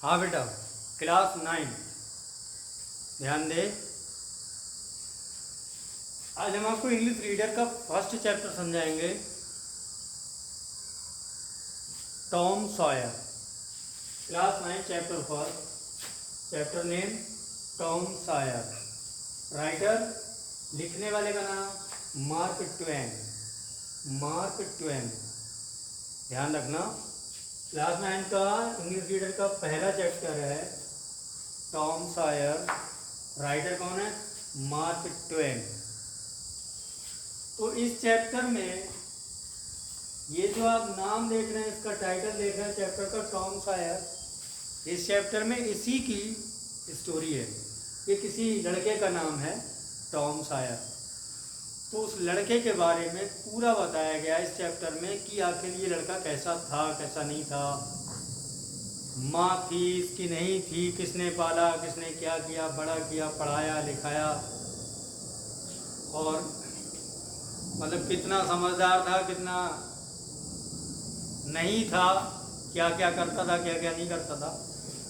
हाँ बेटा, क्लास 9 ध्यान दे। आज हम आपको इंग्लिश रीडर का फर्स्ट चैप्टर समझाएंगे, Tom Sawyer. Class 9 chapter first, chapter name Tom Sawyer. Writer लिखने वाले का नाम मार्क ट्वेन। मार्क ट्वेन, ध्यान रखना। क्लास 9 का इंग्लिश रीडर का पहला चैप्टर है टॉम सॉयर। राइटर कौन है? Mark Twain. तो इस चैप्टर में ये जो आप नाम देख रहे हैं, इसका टाइटल देख रहे हैं चैप्टर का, टॉम सॉयर। इस चैप्टर में इसी की स्टोरी है। ये किसी लड़के का नाम है टॉम सॉयर। तो उस लड़के के बारे में पूरा बताया गया इस चैप्टर में कि आखिर ये लड़का कैसा था, कैसा नहीं था, माँ थी इसकी, नहीं थी, किसने पाला, किसने क्या किया, बड़ा किया, पढ़ाया लिखाया, और मतलब कितना समझदार था, कितना नहीं था, क्या क्या करता था, क्या क्या नहीं करता था।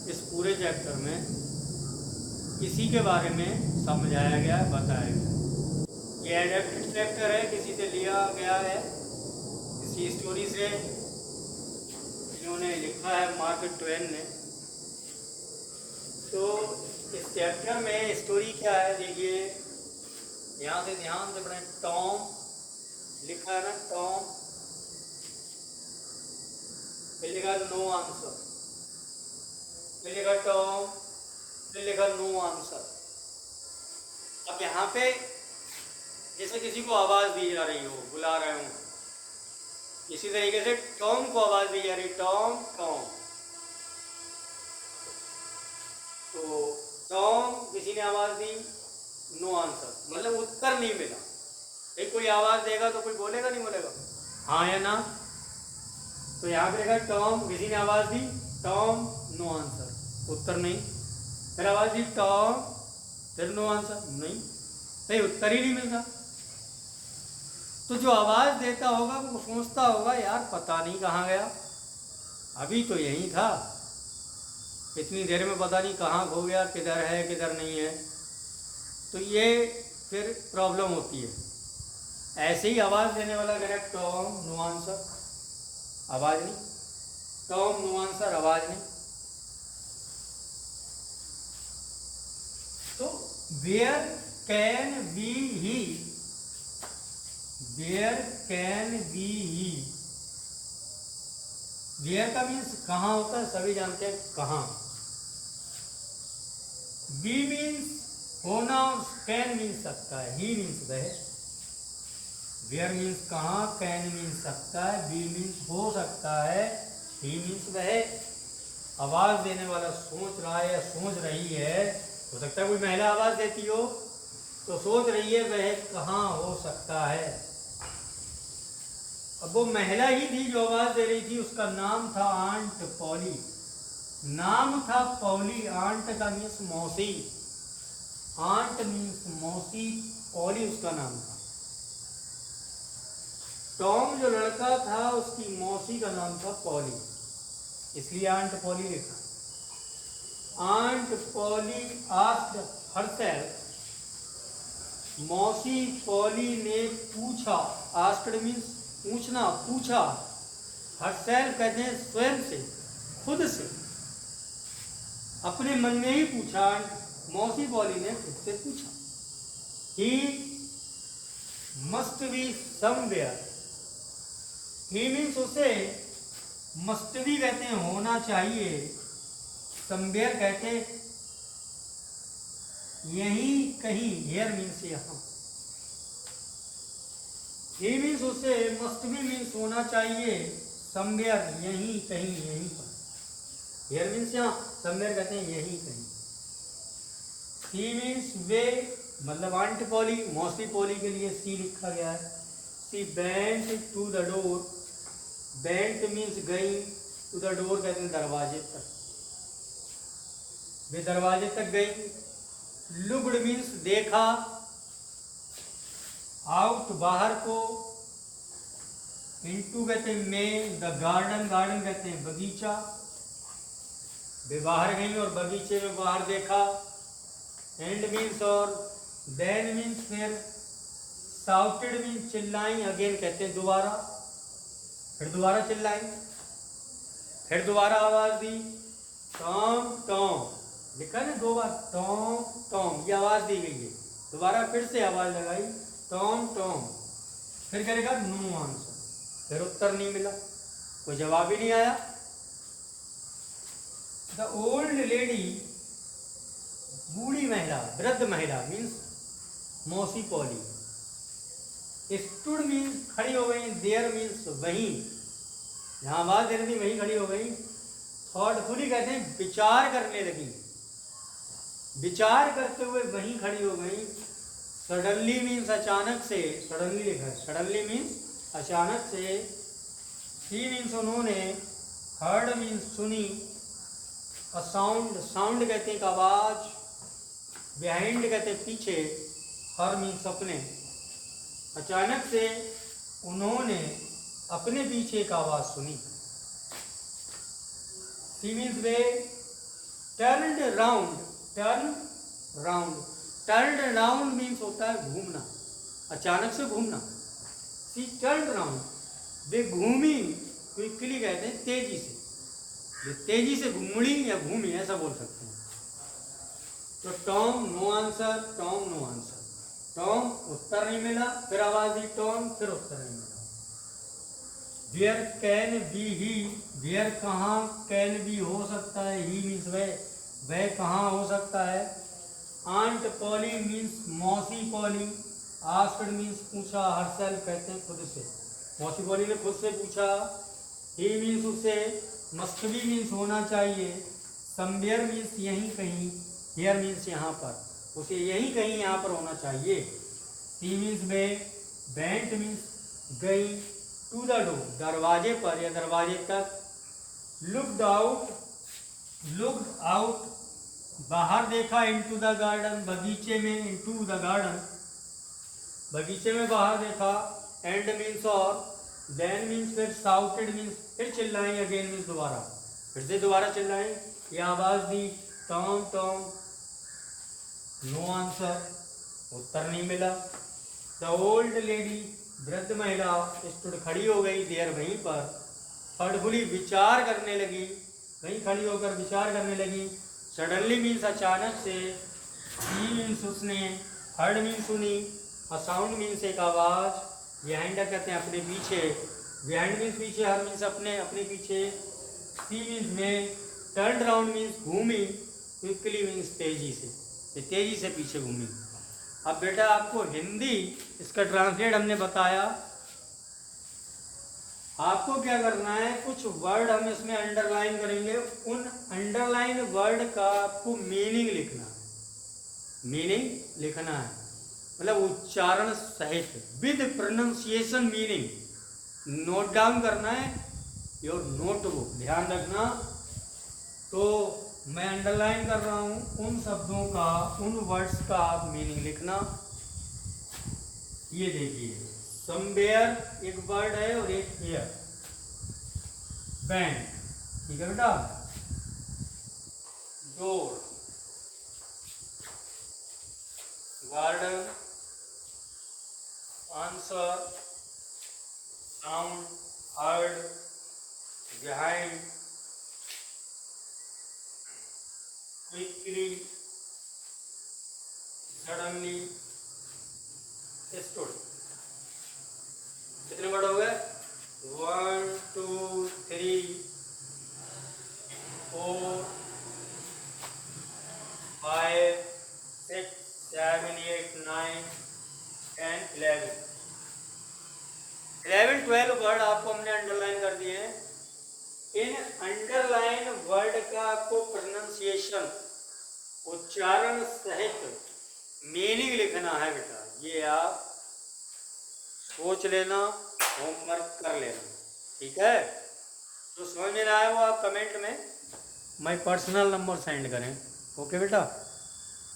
इस पूरे चैप्टर में इसी के बारे में समझाया गया, बताया गया। ये एडेप्टेड चैप्टर है, किसी से लिया गया है, किसी स्टोरी से इन्होंने लिखा है मार्क ट्वेन ने। तो इस चैप्टर में स्टोरी क्या है देखिए, यहाँ से ध्यान से पढ़ें। टॉम लिखा है ना, टॉम, फिर लिखा नो आंसर, फिर लिखा टॉम, फिर लिखा नो आंसर। अब यहाँ पे जैसे किसी को आवाज दी जा रही हो, बुला रहे हो, इसी तरीके से टॉम को आवाज दी जा रही, टॉम टॉम। तो टॉम किसी ने आवाज दी, नो आंसर, मतलब उत्तर नहीं मिला। एक कोई आवाज देगा तो कोई बोलेगा नहीं बोलेगा, हाँ या ना। तो यहाँ पे देखा टॉम, किसी ने आवाज दी, टॉम, नो आंसर, उत्तर नहीं। फिर आवाज दी टॉम, फिर नो आंसर, नहीं, उत्तर ही नहीं मिलता। तो जो आवाज देता होगा वो सोचता होगा, यार पता नहीं कहाँ गया, अभी तो यही था, इतनी देर में पता नहीं कहाँ खो गया, किधर है किधर नहीं है। तो ये फिर प्रॉब्लम होती है। ऐसे ही आवाज देने वाला कह टॉम, नो आंसर, आवाज नहीं, टॉम, नो आंसर, आवाज नहीं। तो where can we he, where can we he, where का मीन्स कहाँ होता है, सभी जानते हैं कहाँ। बी मीन्स होना, कैन मीन्स सकता है, ही मीन्स वह। वेयर मीन्स कहाँ, कैन मीन्स सकता है, बी मीन्स हो सकता है, ही मीन्स वह। आवाज देने वाला सोच रहा है या सोच रही है, हो सकता है कोई महिला आवाज देती हो, तो सोच रही है वह कहाँ हो सकता है। अब वो महिला ही थी जो आवाज दे रही थी, उसका नाम था आंट पॉली। नाम था पॉली, आंट का मीन्स मौसी, आंट मीन्स मौसी, पॉली उसका नाम था। टॉम जो लड़का था उसकी मौसी का नाम था पॉली, इसलिए आंट पॉली लिखा। आंट पॉली आस्क्ड हरसेल्फ, मौसी पॉली ने पूछा, आस्क्ड मीन्स पूछना, पूछा, हरसेल्फ कहते हैं स्वयं से, खुद से, अपने मन में ही पूछा। मौसी पॉली ने खुद से पूछा, he must be somewhere, he means उसे मस्ट बी कहते हैं होना चाहिए, समवेयर कहते यहीं कहीं, हियर मीन्स यहाँ, ही मीन्स उसे, मस्ट बी मीन्स होना चाहिए, समवेयर यहीं कहीं, यहीं पर, हियर मीन्स यहाँ, समवेयर कहते हैं यहीं कहीं। सी मीन्स वे, मतलब आंट पॉली, मौसी पॉली के लिए सी लिखा गया है। She went to the door, went means गई, टू द डोर कहते हैं दरवाजे तक, वे दरवाजे तक गई। लुक्ड मीन्स देखा, आउट बाहर को, इनटू कहते हैं में, द गार्डन, गार्डन कहते हैं बगीचा, वे बाहर गई और बगीचे में बाहर देखा। एंड मीन्स और देन मीन्स फिर, साउटेड मीन्स चिल्लाई, अगेन कहते हैं दोबारा, फिर दोबारा चिल्लाई, फिर दोबारा आवाज दी, टॉम टॉम, लिखा है ना 2 बार टॉम टॉम, ये आवाज दी गई है। दोबारा फिर से आवाज लगाई, टॉम टॉम, फिर करेगा नो आंसर, फिर उत्तर नहीं मिला, कोई जवाब ही नहीं आया। द ओल्ड लेडी, बूढ़ी महिला, वृद्ध महिला मीन्स मौसी पॉली, स्टूड मीन्स खड़ी हो गई, देयर मीन्स वहीं, जहां आवाज दे रही थी वहीं खड़ी हो गई। थॉटफुली कहते हैं विचार करने लगी, विचार करते हुए वहीं खड़ी हो गई। सडनली मीन्स अचानक से, सडनली लिखा है, सडनली मीन्स अचानक से। सी मीन्स उन्होंने, हर्ड मीन्स सुनी, अ साउंड, साउंड कहते हैं एक आवाज, बिहाइंड कहते हैं पीछे, हर मीन्स अपने। अचानक से उन्होंने अपने पीछे एक आवाज सुनी। सी मीन्स वे turned round, turn round, turned round means होता है घूमना, अचानक से घूमना। सी टर्न्ड राउंड, वे घूमी, क्विकली कहते हैं तेजी से, वे तेजी से मुड़ी या घूमी ऐसा बोल सकते हैं। तो Tom no answer, Tom no answer, Tom उत्तर नहीं मिला, फिर आवाज दी टॉम, फिर उत्तर नहीं मिला। Where can be he, where कहाँ, कैन बी हो सकता है, ही मीन्स वह कहाँ हो सकता है। आंट पॉली मीन्स मौसी पॉली, आस्क्ड मीन्स पूछा, हरसेल्फ कहते हैं खुद से, मौसी पॉली ने खुद से पूछा। ही मीन्स उसे, मस्ट बी मीन्स होना चाहिए, समवेयर मीन्स यहीं कहीं, हियर मीन्स यहाँ पर, उसे यहीं कहीं यहाँ पर होना चाहिए। सी मीन्स में, वेंट मीन्स गई, टू द डोर दरवाजे पर या दरवाजे तक। लुक्ड आउट, लुक्ड आउट बाहर देखा, इनटू द गार्डन बगीचे में, इनटू द गार्डन बगीचे में बाहर देखा। एंड मीन्स और, देन मीन्स फिर, साउटेड मीन्स फिर चिल्लाई, अगेन मीन्स दोबारा, फिर से दोबारा चिल्लाई, यह आवाज दी टॉम टॉम, नो आंसर, उत्तर नहीं मिला। द ओल्ड लेडी, वृद्ध महिला, स्टूड खड़ी हो गई, देयर वहीं पर, थॉटफुली विचार करने लगी, वहीं खड़ी होकर विचार करने लगी। सडनली मीन्स अचानक से, ही मीन्स उसने, हर्ड मीन्स सुनी, अ साउंड मीन्स एक आवाज, बिहाइंड कहते हैं अपने पीछे, बिहाइंड मीन्स पीछे, हर मीन्स अपने, अपने पीछे। सी मीन्स में, टर्न राउंड मीन्स घूमी, क्विकली मीन्स तेजी से, तेजी से पीछे घूमी। अब बेटा आपको हिंदी इसका ट्रांसलेट हमने बताया, आपको क्या करना है, कुछ वर्ड हम इसमें अंडरलाइन करेंगे, उन अंडरलाइन वर्ड का आपको मीनिंग लिखना है, मीनिंग लिखना है, मतलब उच्चारण सहित, with pronunciation meaning note down करना है, योर नोटबुक ध्यान रखना। तो मैं अंडरलाइन कर रहा हूं, उन शब्दों का, उन वर्ड्स का आप मीनिंग लिखना। ये देखिए, समवेयर एक वर्ड है और एक हियर, बैंड, ठीक है बेटा। Door, garden, answer, sound, heard, behind, quickly, suddenly, stood. कितने वर्ड हो गए? 1 2 3 4 5 6 7 8 9 10 11 12 वर्ड आपको हमने अंडरलाइन कर दिए हैं। इन अंडरलाइन वर्ड का आपको प्रोनाउंसिएशन, उच्चारण सहित मीनिंग लिखना है बेटा। ये आप सोच लेना, होमवर्क कर लेना, ठीक है। जो समझ में ना आए वो आप कमेंट में माय पर्सनल नंबर सेंड करें। ओके बेटा।